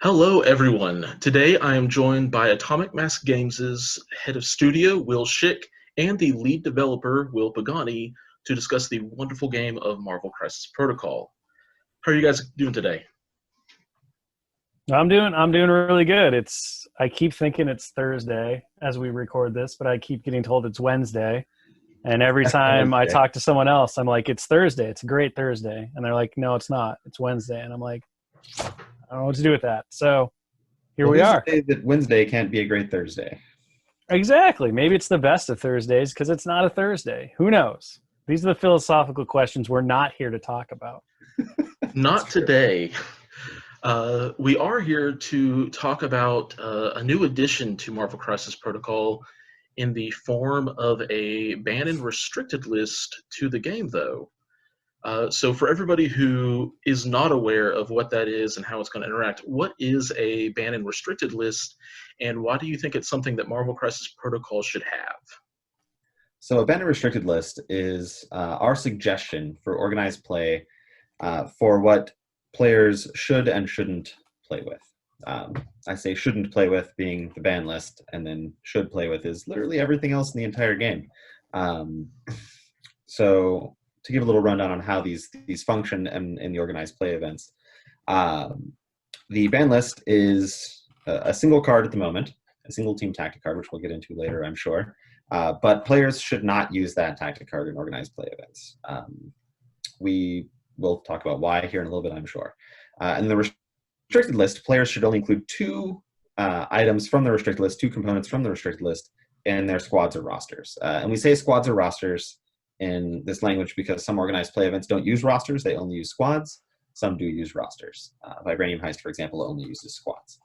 Hello, everyone. Today I am joined by Atomic Mass Games' head of studio, Will Shick, and the lead developer, Will Pagani, to discuss the wonderful game of Marvel Crisis Protocol. How are you guys doing today? I'm doing really good. I keep thinking it's Thursday as we record this, but I keep getting told it's Wednesday. And every time I Wednesday. talk to someone else, I'm like, it's Thursday. It's a great Thursday. And they're like, no, it's not. It's Wednesday. And I'm like, I don't know what to do with that. So here Well, we who's to are. say that Wednesday can't be a great Thursday? Exactly. Maybe it's the best of Thursdays because it's not a Thursday. Who knows? These are the philosophical questions we're not here to talk about. Not today. We are here to talk about a new addition to Marvel Crisis Protocol in the form of a banned and restricted list to the game, though. So for everybody who is not aware of what that is and how it's going to interact, what is a banned and restricted list, and why do you think it's something that Marvel Crisis Protocol should have? So, a banned and restricted list is our suggestion for organized play for what players should and shouldn't play with. I say shouldn't play with being the ban list, and then should play with is literally everything else in the entire game. Um, so, to give a little rundown on how these function in the organized play events, um, the ban list is a single card at the moment, a single team tactic card, which we'll get into later, I'm sure. But players should not use that tactic card in organized play events. We will talk about why here in a little bit, I'm sure. And the restricted list, players should only include two items from the restricted list, two components from the restricted list in their squads or rosters. And we say squads or rosters in this language because some organized play events don't use rosters, they only use squads. Some do use rosters. Vibranium Heist, for example, only uses squads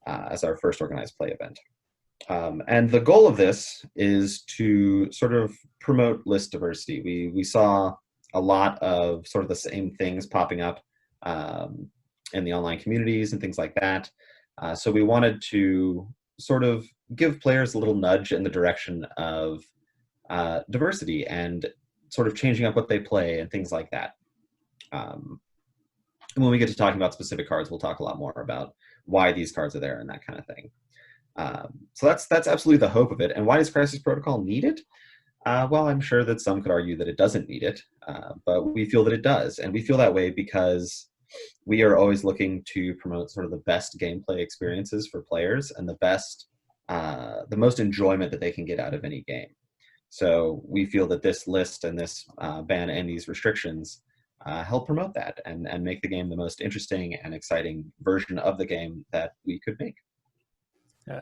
as our first organized play event. And the goal of this is to sort of promote list diversity. We saw a lot of sort of the same things popping up in the online communities and things like that. So we wanted to sort of give players a little nudge in the direction of diversity and sort of changing up what they play and things like that. And when we get to talking about specific cards, we'll talk a lot more about why these cards are there and that kind of thing. So that's absolutely the hope of it. And why does Crisis Protocol need it? Well, I'm sure that some could argue that it doesn't need it, but we feel that it does. And we feel that way because we are always looking to promote sort of the best gameplay experiences for players and the most enjoyment that they can get out of any game. So we feel that this list and this ban and these restrictions help promote that and make the game the most interesting and exciting version of the game that we could make.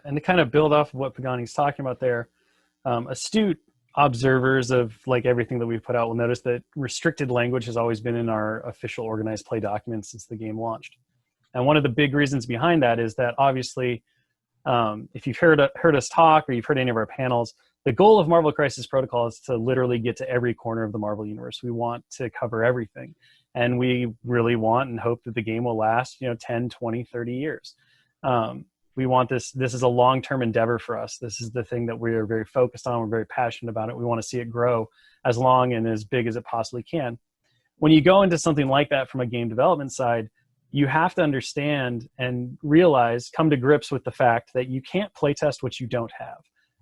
And to kind of build off of what Pagani's talking about there, astute observers of like everything that we've put out will notice that restricted language has always been in our official organized play documents since the game launched. And one of the big reasons behind that is that obviously, if you've heard us talk or you've heard any of our panels, the goal of Marvel Crisis Protocol is to literally get to every corner of the Marvel universe. We want to cover everything. And we really want and hope that the game will last, 10, 20, 30 years. We want this is a long-term endeavor for us. This is the thing that we're very focused on. We're very passionate about it. We want to see it grow as long and as big as it possibly can. When you go into something like that from a game development side, you have to understand and realize, come to grips with the fact that you can't play test what you don't have.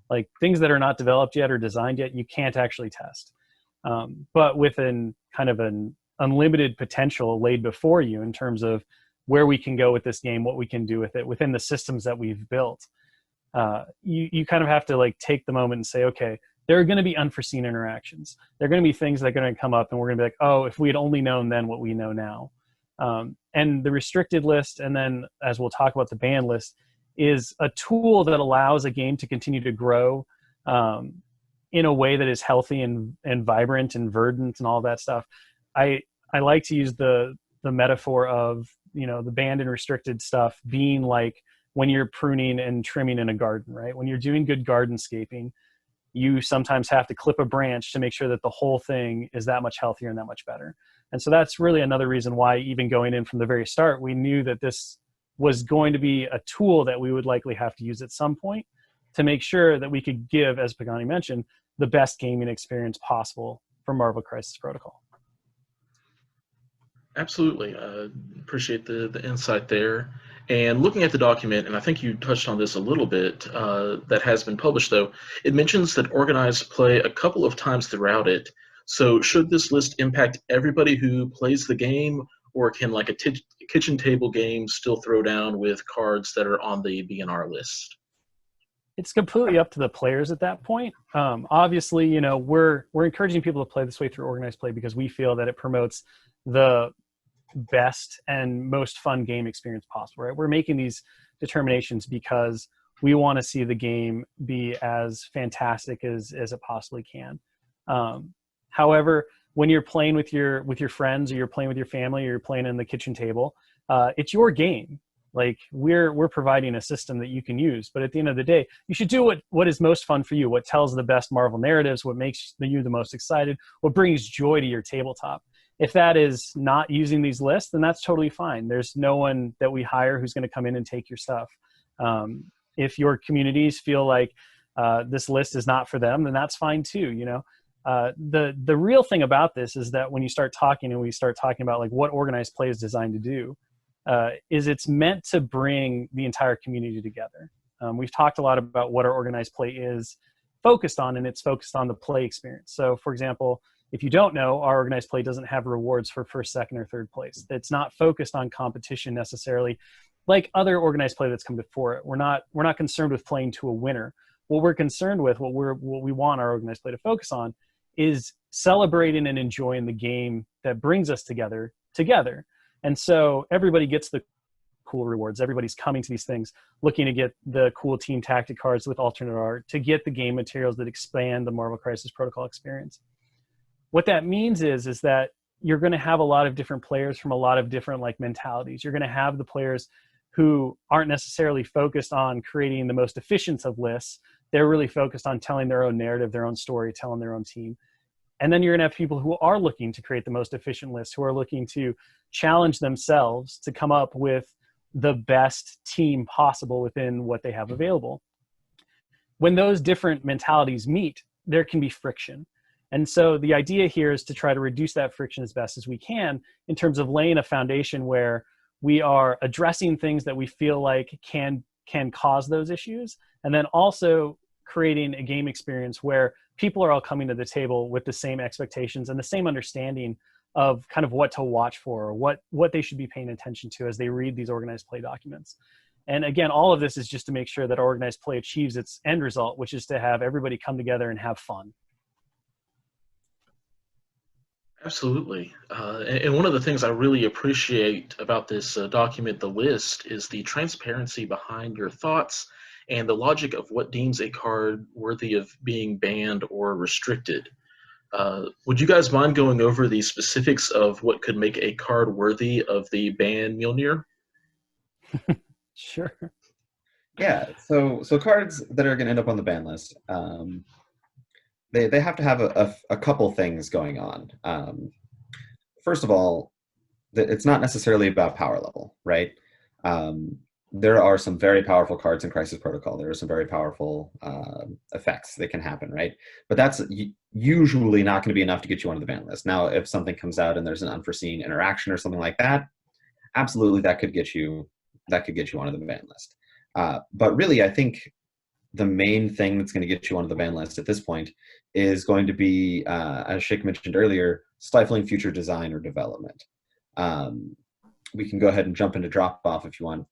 Like things that are not developed yet or designed yet, you can't actually test. But with an unlimited potential laid before you in terms of where we can go with this game, what we can do with it within the systems that we've built. You kind of have to like take the moment and say, okay, there are going to be unforeseen interactions. There are going to be things that are going to come up and we're going to be like, oh, if we had only known then what we know now. And the restricted list, and then as we'll talk about the ban list, is a tool that allows a game to continue to grow in a way that is healthy and vibrant and verdant and all that stuff. I like to use the metaphor of the banned and restricted stuff being like when you're pruning and trimming in a garden, right? When you're doing good gardenscaping, you sometimes have to clip a branch to make sure that the whole thing is that much healthier and that much better. And so that's really another reason why, even going in from the very start, we knew that this was going to be a tool that we would likely have to use at some point to make sure that we could give, as Pagani mentioned, the best gaming experience possible for Marvel Crisis Protocol. Absolutely. Appreciate the insight there. And looking at the document, and I think you touched on this a little bit, that has been published though, it mentions that organized play a couple of times throughout it. So should this list impact everybody who plays the game, or can like a kitchen table game still throw down with cards that are on the BNR list? It's completely up to the players at that point. Obviously, you know, we're encouraging people to play this way through organized play because we feel that it promotes the best and most fun game experience possible, right? We're making these determinations because we want to see the game be as fantastic as it possibly can. However, when you're playing with your friends, or you're playing with your family, or you're playing in the kitchen table, it's your game. Like we're providing a system that you can use, but at the end of the day, you should do what is most fun for you, what tells the best Marvel narratives, what makes you the most excited, what brings joy to your tabletop. If that is not using these lists, then that's totally fine. There's no one that we hire who's going to come in and take your stuff. If your communities feel like this list is not for them, then that's fine too. You know, the real thing about this is that when you start talking and we start talking about like what organized play is designed to do, is it's meant to bring the entire community together. We've talked a lot about what our organized play is focused on, and it's focused on the play experience. So, for example, if you don't know, our organized play doesn't have rewards for first, second, or third place. It's not focused on competition necessarily, like other organized play that's come before it. We're not concerned with playing to a winner. What we're concerned with, what we want our organized play to focus on, is celebrating and enjoying the game that brings us together. And so everybody gets the cool rewards. Everybody's coming to these things looking to get the cool team tactic cards with alternate art, to get the game materials that expand the Marvel Crisis Protocol experience. What that means is that you're going to have a lot of different players from a lot of different like mentalities. You're going to have the players who aren't necessarily focused on creating the most efficient of lists. They're really focused on telling their own narrative, their own story, telling their own team. And then you're going to have people who are looking to create the most efficient list, who are looking to challenge themselves to come up with the best team possible within what they have available. When those different mentalities meet, there can be friction. And so the idea here is to try to reduce that friction as best as we can in terms of laying a foundation where we are addressing things that we feel like can cause those issues, and then also creating a game experience where people are all coming to the table with the same expectations and the same understanding of kind of what to watch for, or what they should be paying attention to as they read these organized play documents. And again, all of this is just to make sure that organized play achieves its end result, which is to have everybody come together and have fun. Absolutely. And one of the things I really appreciate about this document, the list, is the transparency behind your thoughts and the logic of what deems a card worthy of being banned or restricted. Would you guys mind going over the specifics of what could make a card worthy of the ban, Mjolnir? Sure. Yeah, so cards that are going to end up on the ban list, they have to have a couple things going on. First of all, it's not necessarily about power level, right? There are some very powerful cards in Crisis Protocol. There are some very powerful effects that can happen, right? But that's usually not going to be enough to get you onto the ban list. Now, if something comes out and there's an unforeseen interaction or something like that, absolutely that could get you onto the ban list. But really, I think the main thing that's going to get you onto the ban list at this point is going to be, as Shick mentioned earlier, stifling future design or development. We can go ahead and jump into Drop Off if you want,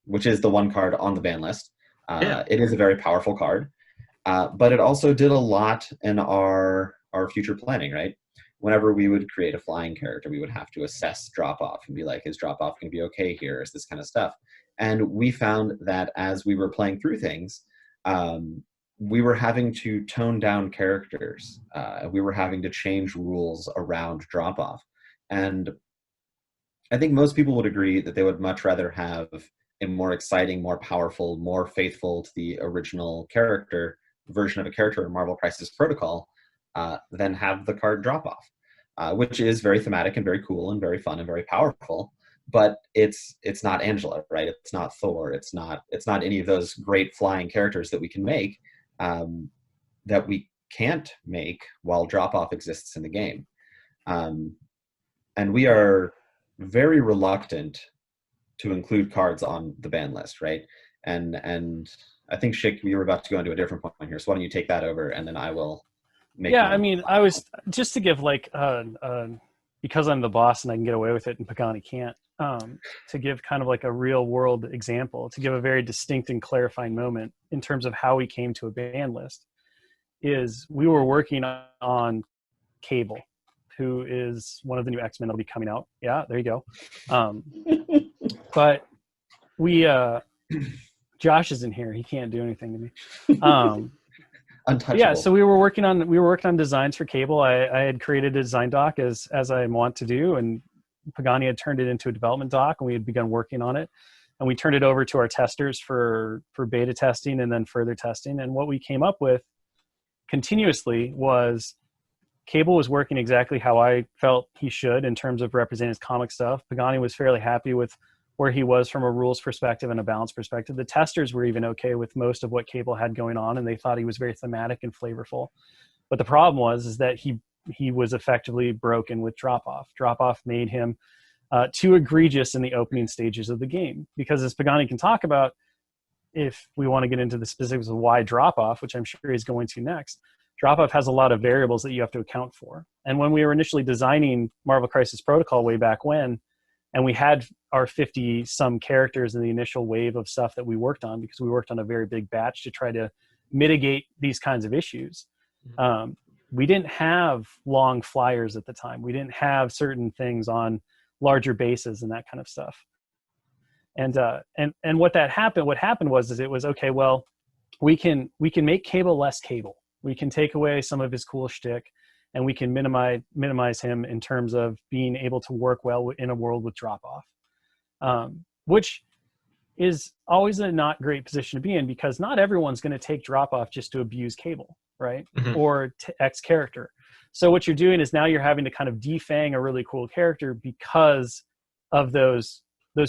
which is the one card on the ban list. Yeah. It is a very powerful card, but it also did a lot in our future planning, right? Whenever we would create a flying character, we would have to assess Drop Off and be like, is Drop Off going to be okay here? Is this kind of stuff? And we found that as we were playing through things, we were having to tone down characters. We were having to change rules around Drop Off. And I think most people would agree that they would much rather have a more exciting, more powerful, more faithful to the original character version of a character in Marvel Crisis Protocol than have the card Drop Off, which is very thematic and very cool and very fun and very powerful. But it's not Angela, right? It's not Thor. It's not any of those great flying characters that we can make, that we can't make while Drop Off exists in the game. And we are very reluctant to include cards on the ban list, right? And I think Shick, you were about to go into a different point here, so why don't you take that over, and then I will make. Yeah, I mean, I was just to give like because I'm the boss and I can get away with it and Pagani can't. To give kind of like a real world example, to give a very distinct and clarifying moment in terms of how we came to a ban list, is we were working on Cable, who is one of the new X-Men that'll be coming out. Yeah, there you go. But we, Josh isn't here. He can't do anything to me. Untouchable. Yeah, so we were working on designs for Cable. I had created a design doc as I want to do, and Pagani had turned it into a development doc, and we had begun working on it. And we turned it over to our testers for beta testing and then further testing. And what we came up with continuously was Cable was working exactly how I felt he should in terms of representing his comic stuff. Pagani was fairly happy with where he was from a rules perspective and a balance perspective. The testers were even okay with most of what Cable had going on, and they thought he was very thematic and flavorful. But the problem was that he was effectively broken with drop-off. Drop-off made him too egregious in the opening stages of the game. Because as Pagani can talk about, if we want to get into the specifics of why drop-off, which I'm sure he's going to next, drop-off has a lot of variables that you have to account for. And when we were initially designing Marvel Crisis Protocol way back when, and we had our 50-some characters in the initial wave of stuff that we worked on, because we worked on a very big batch to try to mitigate these kinds of issues. We didn't have long flyers at the time. We didn't have certain things on larger bases and that kind of stuff. And what happened was it was, okay, well, we can make Cable less Cable. We can take away some of his cool shtick, and we can minimize him in terms of being able to work well in a world with drop-off, which is always a not great position to be in, because not everyone's going to take drop-off just to abuse Cable, right? Mm-hmm. Or X character. So what you're doing is now you're having to kind of defang a really cool character because of those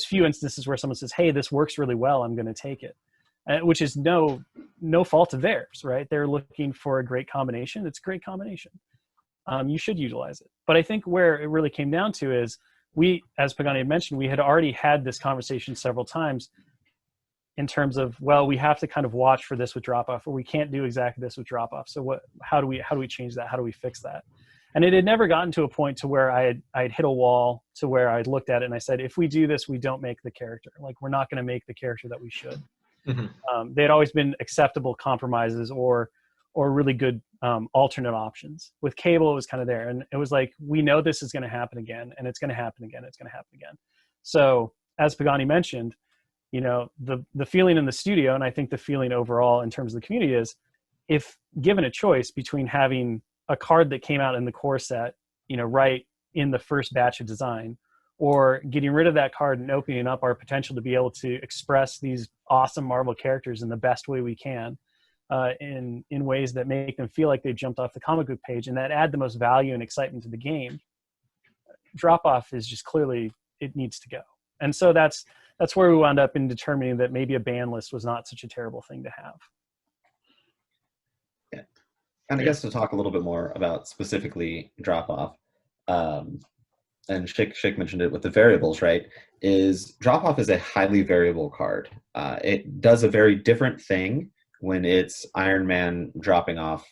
few instances where someone says, hey, this works really well, I'm going to take it. Which is no fault of theirs, right? They're looking for a great combination. It's a great combination. You should utilize it. But I think where it really came down to is we, as Pagani had mentioned, we had already had this conversation several times in terms of, well, we have to kind of watch for this with drop-off, or we can't do exactly this with drop-off. So how do we change that? How do we fix that? And it had never gotten to a point to where I had hit a wall to where I'd looked at it and I said, if we do this, we don't make the character. Like, we're not going to make the character that we should. Mm-hmm. They had always been acceptable compromises or really good alternate options. With Cable, it was kind of there. And it was like, we know this is going to happen again, and it's going to happen again. It's going to happen again. So as Pagani mentioned, the feeling in the studio, and I think the feeling overall in terms of the community, is if given a choice between having a card that came out in the core set, right in the first batch of design, or getting rid of that card and opening up our potential to be able to express these awesome Marvel characters in the best way we can, in ways that make them feel like they jumped off the comic book page and that add the most value and excitement to the game, drop-off is just clearly, it needs to go. And so that's where we wound up in determining that maybe a ban list was not such a terrible thing to have. Yeah. And I guess to talk a little bit more about specifically drop-off, and Shick mentioned it with the variables, right, is drop-off is a highly variable card. It does a very different thing when it's Iron Man dropping off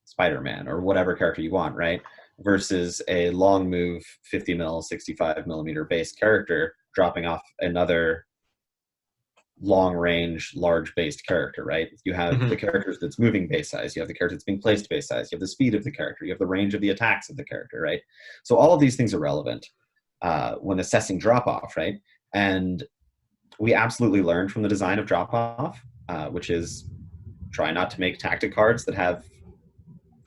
Spider-Man or whatever character you want, right, versus a long move 50 mil, 65 millimeter base character dropping off another long range, large based character, right? You have the characters that's moving base size, you have the character that's being placed base size, you have the speed of the character, you have the range of the attacks of the character, right? So all of these things are relevant when assessing drop off, right? And we absolutely learned from the design of drop off, which is try not to make tactic cards that have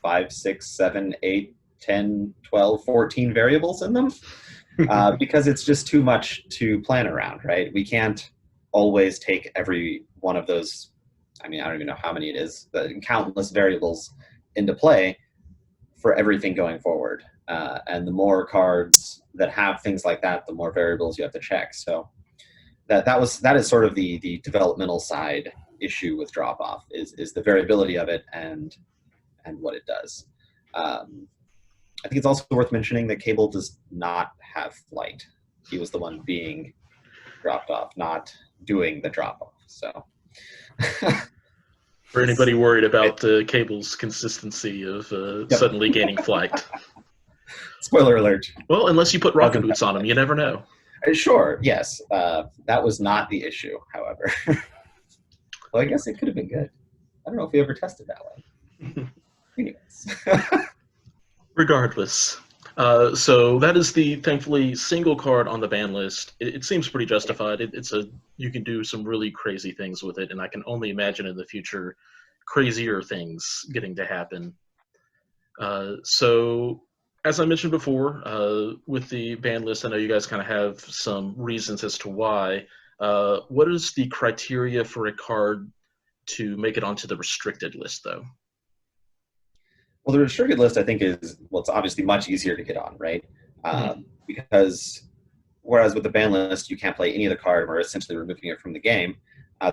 5, 6, 7, 8, 10, 12, 14 variables in them, because it's just too much to plan around, right? We can't always take every one of those, I don't even know how many it is, the countless variables into play for everything going forward. And the more cards that have things like that, the more variables you have to check. So that is sort of the developmental side issue with drop-off, is the variability of it and what it does. I think it's also worth mentioning that Cable does not have flight. He was the one being dropped off, not doing the drop off. So, For anybody worried about Cable's consistency of suddenly gaining flight. Spoiler alert. Well, unless you put rocket boots on him, you never know. Sure, yes. That was not the issue, however. Well, I guess it could have been good. I don't know if we ever tested that way. Anyways. Regardless. So that is the, thankfully, single card on the ban list. It seems pretty justified. You can do some really crazy things with it, and I can only imagine in the future crazier things getting to happen. So, as I mentioned before, with the ban list, I know you guys kind of have some reasons as to why. What is the criteria for a card to make it onto the restricted list, though? Well, the restricted list, I think, it's obviously much easier to get on, right? Because whereas with the ban list, you can't play any of the card, or essentially removing it from the game,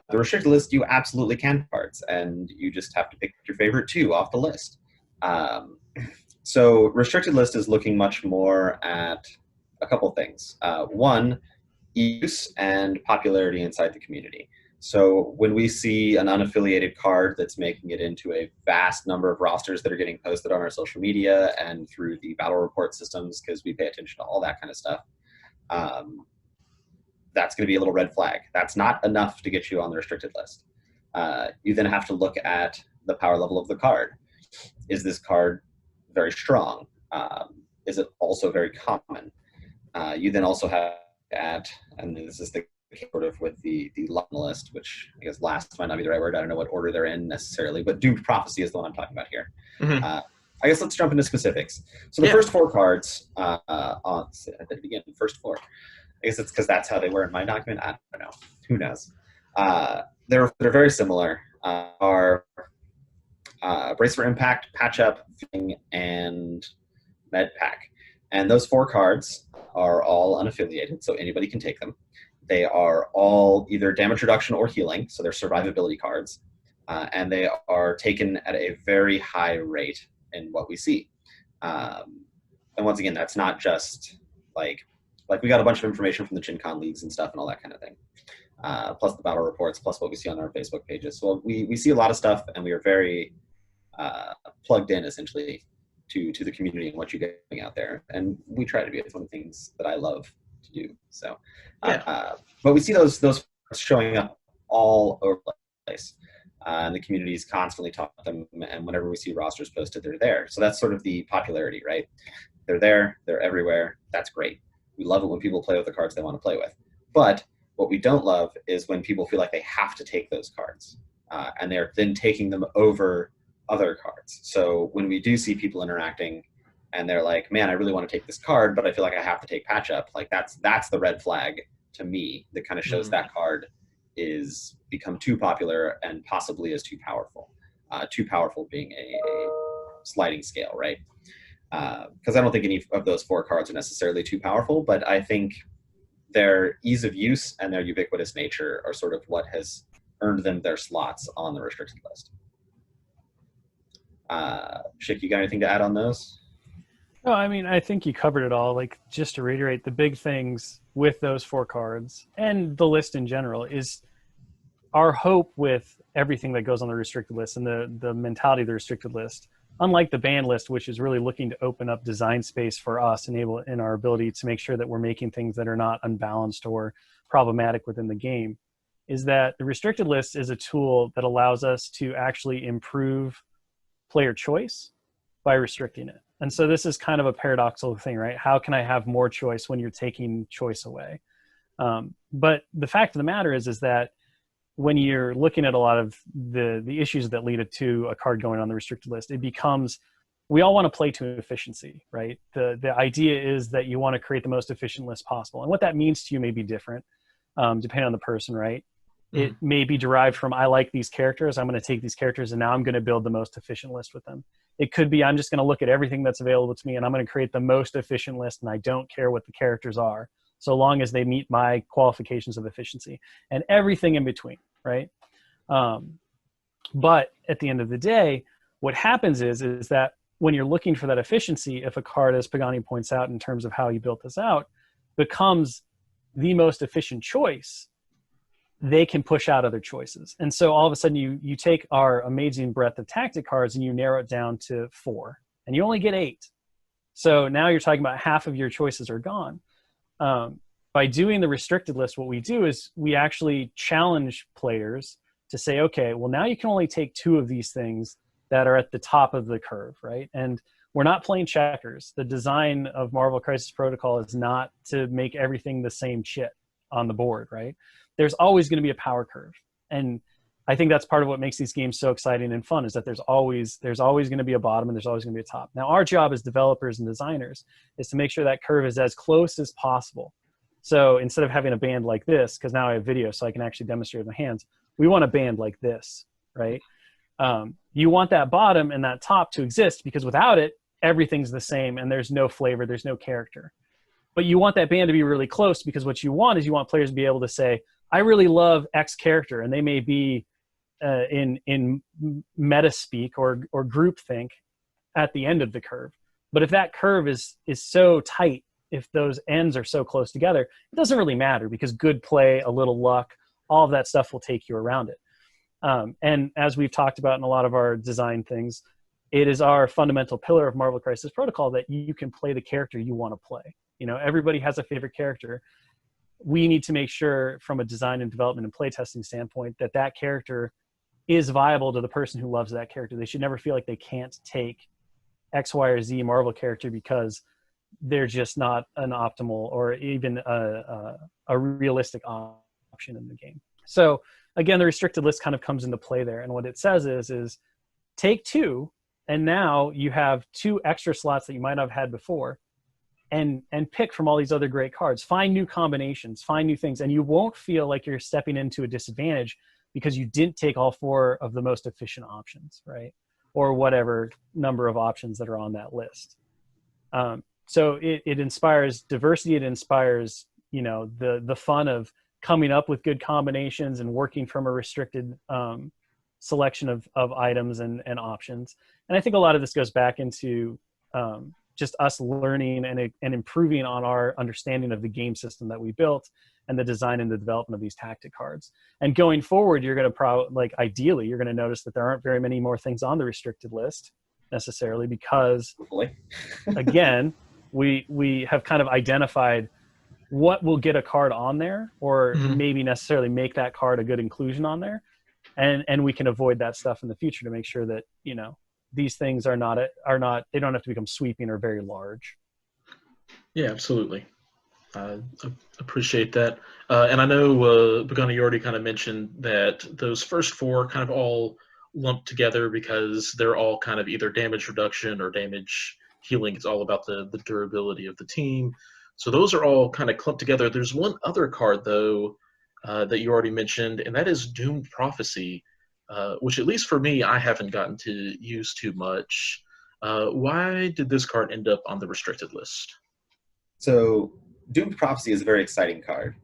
the restricted list, you absolutely can cards, and you just have to pick your favorite 2 off the list. So restricted list is looking much more at a couple things. One, use and popularity inside the community. So when we see an unaffiliated card that's making it into a vast number of rosters that are getting posted on our social media and through the battle report systems, because we pay attention to all that kind of stuff, that's going to be a little red flag. That's not enough to get you on the restricted list. You then have to look at the power level of the card. Is this card very strong? Is it also very common? You then also have to add, and this is the sort of with the long list, which I guess last might not be the right word. I don't know what order they're in necessarily, but Doomed Prophecy is the one I'm talking about here. I guess let's jump into specifics. So the first 4 cards, first 4. I guess it's because that's how they were in my document. I don't know. Who knows? They're very similar. Are Brace for Impact, Patch Up, and Med Pack. And those 4 cards are all unaffiliated, so anybody can take them. They are all either damage reduction or healing, so they're survivability cards. And they are taken at a very high rate in what we see. And once again, that's not just like we got a bunch of information from the Gen Con leagues and stuff and all that kind of thing. Plus the battle reports, plus what we see on our Facebook pages. So we see a lot of stuff, and we are very plugged in, essentially, to the community and what you're getting out there. And we try to be. It's one of the things that I love to do. So, but we see those showing up all over the place. And the community's constantly talking about them, and whenever we see rosters posted, they're there. So that's sort of the popularity, right? They're there, they're everywhere. That's great. We love it when people play with the cards they want to play with. But what we don't love is when people feel like they have to take those cards, and they're then taking them over other cards. So when we do see people interacting, and they're like, "Man, I really want to take this card, but I feel like I have to take Patch Up." Like that's the red flag to me that kind of shows that card is become too popular and possibly is too powerful. Too powerful being a sliding scale, right? Because I don't think any of those 4 cards are necessarily too powerful, but I think their ease of use and their ubiquitous nature are sort of what has earned them their slots on the restricted list. Shick, you got anything to add on those? No, I mean, I think you covered it all. Like, just to reiterate, the big things with those 4 cards and the list in general is our hope with everything that goes on the restricted list and the mentality of the restricted list, unlike the ban list, which is really looking to open up design space for us, enable in our ability to make sure that we're making things that are not unbalanced or problematic within the game, is that the restricted list is a tool that allows us to actually improve player choice by restricting it. And so this is kind of a paradoxical thing, right? How can I have more choice when you're taking choice away? But the fact of the matter is that when you're looking at a lot of the issues that lead to a card going on the restricted list, it becomes, we all want to play to efficiency, right? The idea is that you want to create the most efficient list possible. And what that means to you may be different, depending on the person, right? It may be derived from, I like these characters, I'm going to take these characters, and now I'm going to build the most efficient list with them. It could be, I'm just going to look at everything that's available to me, and I'm going to create the most efficient list, and I don't care what the characters are, so long as they meet my qualifications of efficiency, and everything in between, right? But at the end of the day, what happens is that when you're looking for that efficiency, if a card, as Pagani points out in terms of how he built this out, becomes the most efficient choice, they can push out other choices. And so all of a sudden you take our amazing breadth of tactic cards and you narrow it down to 4, and you only get 8. So now you're talking about half of your choices are gone. By doing the restricted list, what we do is we actually challenge players to say, okay, well, now you can only take 2 of these things that are at the top of the curve, right? And we're not playing checkers. The design of Marvel Crisis Protocol is not to make everything the same shit on the board, right? There's always going to be a power curve. And I think that's part of what makes these games so exciting and fun, is that there's always going to be a bottom and there's always going to be a top. Now, our job as developers and designers is to make sure that curve is as close as possible. So instead of having a band like this, because now I have video so I can actually demonstrate with my hands, we want a band like this, right? You want that bottom and that top to exist, because without it, everything's the same and there's no flavor, there's no character. But you want that band to be really close, because what you want is you want players to be able to say, I really love X character, and they may be in meta speak or group think at the end of the curve. But if that curve is so tight, if those ends are so close together, it doesn't really matter, because good play, a little luck, all of that stuff will take you around it. And as we've talked about in a lot of our design things, it is our fundamental pillar of Marvel Crisis Protocol that you can play the character you want to play. You know, everybody has a favorite character. We need to make sure from a design and development and playtesting standpoint that that character is viable to the person who loves that character. They should never feel like they can't take X, Y, or Z Marvel character because they're just not an optimal or even a realistic option in the game. So again, the restricted list kind of comes into play there. And what it says is take 2, and now you have 2 extra slots that you might not have had before, and pick from all these other great cards. Find new combinations, find new things, and you won't feel like you're stepping into a disadvantage because you didn't take all 4 of the most efficient options, right? Or whatever number of options that are on that list. So it inspires diversity. It inspires, you know, the fun of coming up with good combinations and working from a restricted selection of items and options. And I think a lot of this goes back into just us learning and improving on our understanding of the game system that we built and the design and the development of these tactic cards. And going forward, you're going to ideally, you're going to notice that there aren't very many more things on the restricted list necessarily, because again, we have kind of identified what will get a card on there, or maybe necessarily make that card a good inclusion on there. And we can avoid that stuff in the future to make sure that, you know, these things are not, they don't have to become sweeping or very large. Yeah, absolutely. Appreciate that. And I know, Pagani, you already kind of mentioned that those first 4 kind of all lumped together because they're all kind of either damage reduction or damage healing. It's all about the durability of the team. So those are all kind of clumped together. There's one other card, though, that you already mentioned, and that is Doomed Prophecy, which, at least for me, I haven't gotten to use too much. Why did this card end up on the restricted list? So Doomed Prophecy is a very exciting card.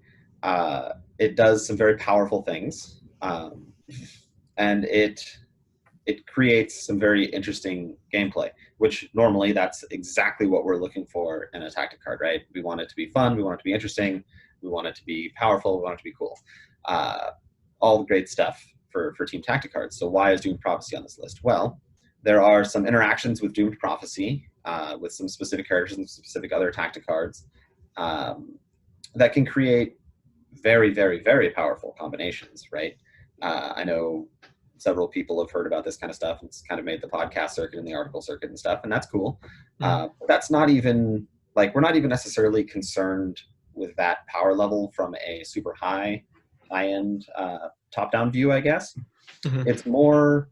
It does some very powerful things, and it creates some very interesting gameplay, which normally that's exactly what we're looking for in a tactic card, right? We want it to be fun, we want it to be interesting, we want it to be powerful, we want it to be cool. All the great stuff for team tactic cards. So why is Doomed Prophecy on this list? Well, there are some interactions with Doomed Prophecy with some specific characters and specific other tactic cards that can create very, very, very powerful combinations, right? I know several people have heard about this kind of stuff. It's kind of made the podcast circuit and the article circuit and stuff, and that's cool. That's not even, like, we're not even necessarily concerned with that power level from a super high-end top-down view, I guess. It's more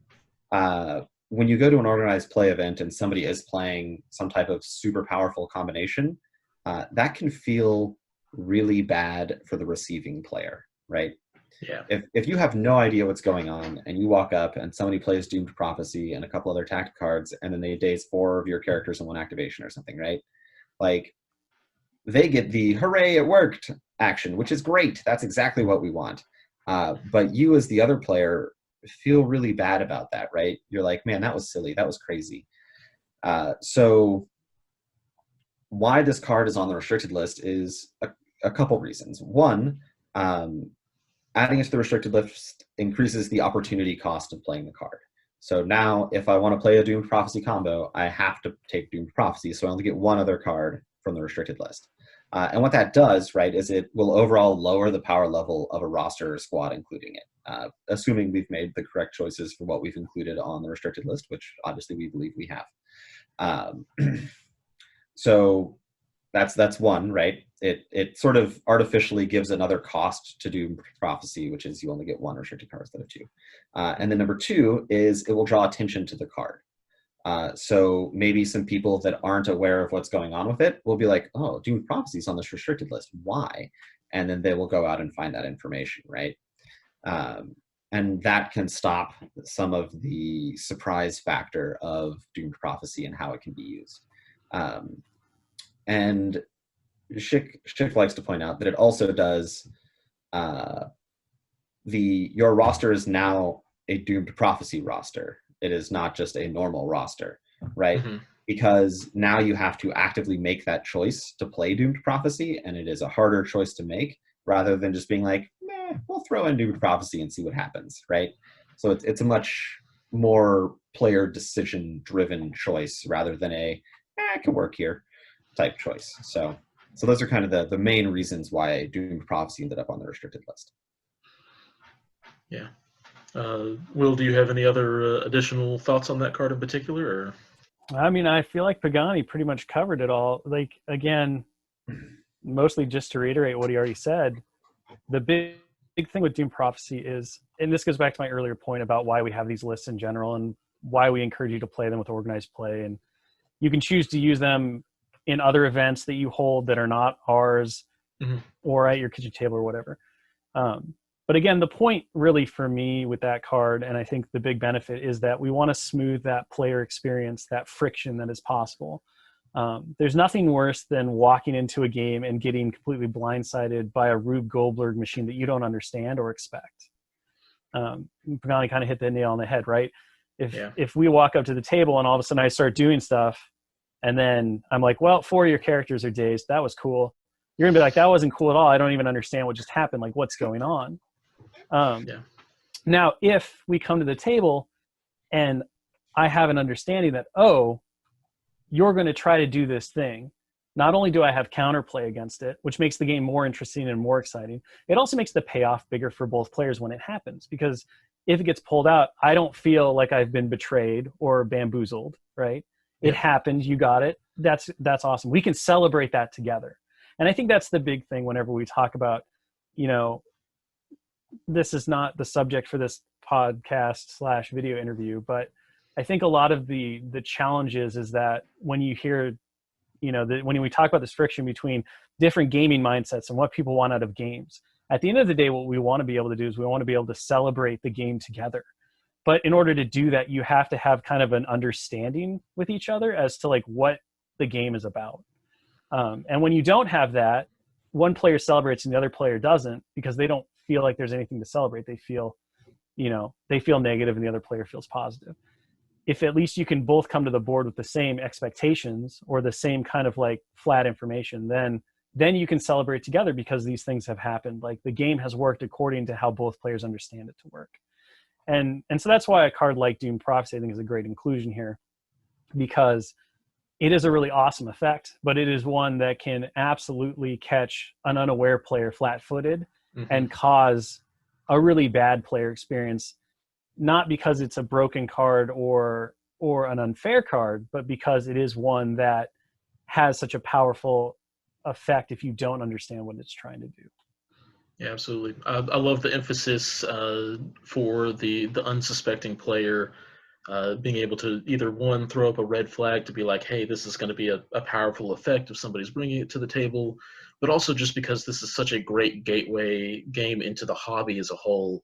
when you go to an organized play event and somebody is playing some type of super powerful combination, that can feel really bad for the receiving player, right? Yeah. If you have no idea what's going on and you walk up and somebody plays Doomed Prophecy and a couple other tactic cards, and then they daze 4 of your characters in 1 activation or something, right? Like, they get the hooray, it worked action, which is great. That's exactly what we want. But you as the other player feel really bad about that, right? You're like, man, that was silly. That was crazy. So why this card is on the restricted list is a couple reasons. One, adding it to the restricted list increases the opportunity cost of playing the card. So now if I want to play a Doomed Prophecy combo, I have to take Doomed Prophecy, so I only get one other card from the restricted list. And what that does, right, is it will overall lower the power level of a roster or squad including it, assuming we've made the correct choices for what we've included on the restricted list, which obviously we believe we have. So that's one, right? It sort of artificially gives another cost to Doom Prophecy, which is you only get one restricted card instead of two. And then number two is it will draw attention to the card. So maybe some people that aren't aware of what's going on with it will be like, oh, Doom Prophecy is on this restricted list. Why? And then they will go out and find that information, right? And that can stop some of the surprise factor of Doomed Prophecy and how it can be used. And Shick likes to point out that it also does your roster is now a Doomed Prophecy roster. It is not just a normal roster, right? Mm-hmm. Because now you have to actively make that choice to play Doomed Prophecy, and it is a harder choice to make rather than just being like, we'll throw in Doomed Prophecy and see what happens, right? So it's a much more player decision-driven choice rather than it can work here type choice. So those are kind of the main reasons why Doomed Prophecy ended up on the restricted list. Yeah. Will, do you have any other additional thoughts on that card in particular? Or? I mean, I feel like Pagani pretty much covered it all. Like, again, mostly just to reiterate what he already said, the big thing with Doomed Prophecy is, and this goes back to my earlier point about why we have these lists in general and why we encourage you to play them with organized play. And you can choose to use them in other events that you hold that are not ours, mm-hmm. or at your kitchen table or whatever. But again, the point really for me with that card, and I think the big benefit, is that we want to smooth that player experience, that friction that is possible. There's nothing worse than walking into a game and getting completely blindsided by a Rube Goldberg machine that you don't understand or expect. Pagani kind of hit the nail on the head, right? If we walk up to the table and all of a sudden I start doing stuff, and then I'm like, well, 4 of your characters are dazed. That was cool. You're going to be like, that wasn't cool at all. I don't even understand what just happened. Like, what's going on? Now, if we come to the table and I have an understanding that, oh, you're going to try to do this thing, not only do I have counterplay against it, which makes the game more interesting and more exciting, it also makes the payoff bigger for both players when it happens. Because if it gets pulled out, I don't feel like I've been betrayed or bamboozled, right? Yeah. It happened. You got it. That's awesome. We can celebrate that together. And I think that's the big thing whenever we talk about, this is not the subject for this podcast / video interview, but I think a lot of the challenges is that when you hear, when we talk about this friction between different gaming mindsets and what people want out of games, at the end of the day, what we want to be able to do is we want to be able to celebrate the game together. But in order to do that, you have to have kind of an understanding with each other as to like what the game is about. And when you don't have that, one player celebrates and the other player doesn't because they don't feel like there's anything to celebrate. They feel, negative and the other player feels positive. If at least you can both come to the board with the same expectations or the same kind of like flat information, then you can celebrate together because these things have happened. Like the game has worked according to how both players understand it to work. And so that's why a card like Doomed Prophecy, I think, is a great inclusion here, because it is a really awesome effect, but it is one that can absolutely catch an unaware player flat-footed, mm-hmm. and cause a really bad player experience, not because it's a broken card or an unfair card, but because it is one that has such a powerful effect if you don't understand what it's trying to do. Yeah, absolutely. I love the emphasis for the unsuspecting player being able to either, one, throw up a red flag to be like, hey, this is going to be a powerful effect if somebody's bringing it to the table, but also just because this is such a great gateway game into the hobby as a whole,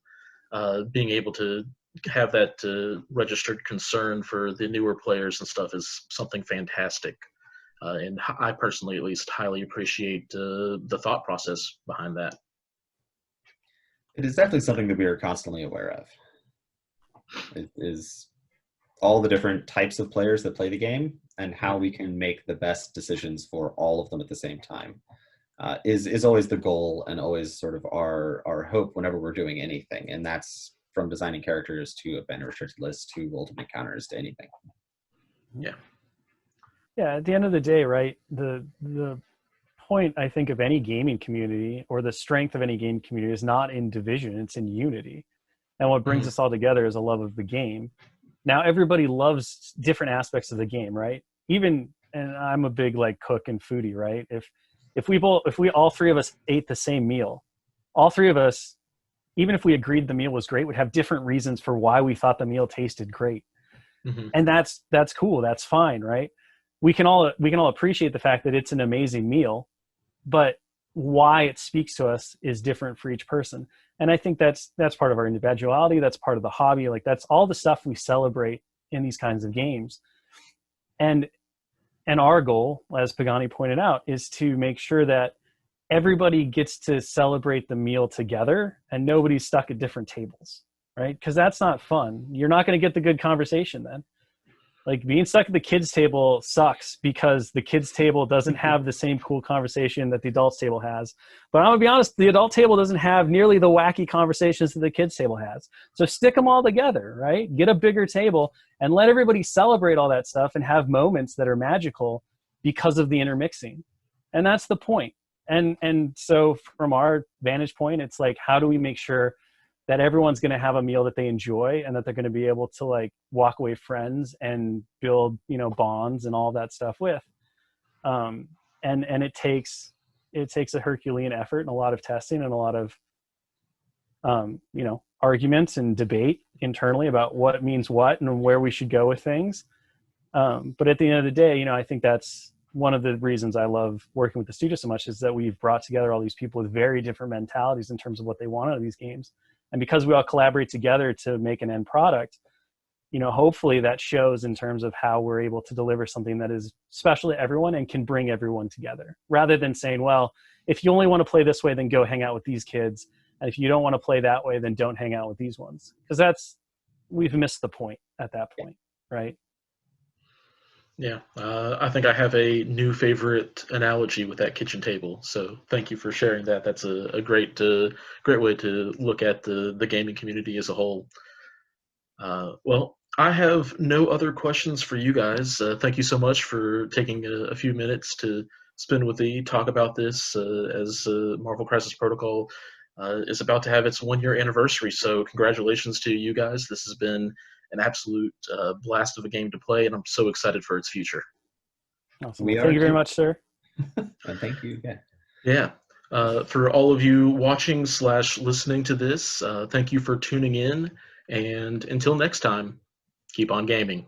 being able to have that registered concern for the newer players and stuff is something fantastic. And I personally, at least, highly appreciate the thought process behind that. It is definitely something that we are constantly aware of. It is all the different types of players that play the game and how we can make the best decisions for all of them at the same time. is always the goal and always sort of our hope whenever we're doing anything. And that's from designing characters to a banner restricted list to ultimate counters to anything. Yeah. Yeah, at the end of the day, right, the point, I think, of any gaming community, or the strength of any gaming community, is not in division, it's in unity. And what brings us all together is a love of the game. Now, everybody loves different aspects of the game, right? Even, and I'm a big like cook and foodie, right? If we all three of us ate the same meal, all three of us, even if we agreed the meal was great, would have different reasons for why we thought the meal tasted great. Mm-hmm. And that's cool. That's fine, right? We can all appreciate the fact that it's an amazing meal, but why it speaks to us is different for each person. And I think that's part of our individuality. That's part of the hobby. Like, that's all the stuff we celebrate in these kinds of games. And our goal, as Pagani pointed out, is to make sure that everybody gets to celebrate the meal together and nobody's stuck at different tables, right? Because that's not fun. You're not going to get the good conversation then. Like, being stuck at the kids' table sucks because the kids' table doesn't have the same cool conversation that the adults' table has. But I'm going to be honest, the adult table doesn't have nearly the wacky conversations that the kids' table has. So stick them all together, right? Get a bigger table and let everybody celebrate all that stuff and have moments that are magical because of the intermixing. And that's the point. And so from our vantage point, it's like, how do we make sure that everyone's going to have a meal that they enjoy and that they're going to be able to like walk away friends and build, bonds and all that stuff with. And it takes a Herculean effort and a lot of testing and a lot of, arguments and debate internally about what means what and where we should go with things. But at the end of the day, I think that's one of the reasons I love working with the studio so much, is that we've brought together all these people with very different mentalities in terms of what they want out of these games. And because we all collaborate together to make an end product, hopefully that shows in terms of how we're able to deliver something that is special to everyone and can bring everyone together, rather than saying, well, if you only want to play this way, then go hang out with these kids. And if you don't want to play that way, then don't hang out with these ones. Because we've missed the point at that point, right? Yeah, I think I have a new favorite analogy with that kitchen table. So thank you for sharing that. That's a great way to look at the gaming community as a whole. Well, I have no other questions for you guys. Thank you so much for taking a few minutes to spend with me, talk about this as Marvel Crisis Protocol is about to have its 1-year anniversary. So congratulations to you guys. This has been an absolute blast of a game to play, and I'm so excited for its future. Awesome. Thank you very much, sir. Thank you. Yeah. For all of you watching / listening to this, thank you for tuning in, and until next time, keep on gaming.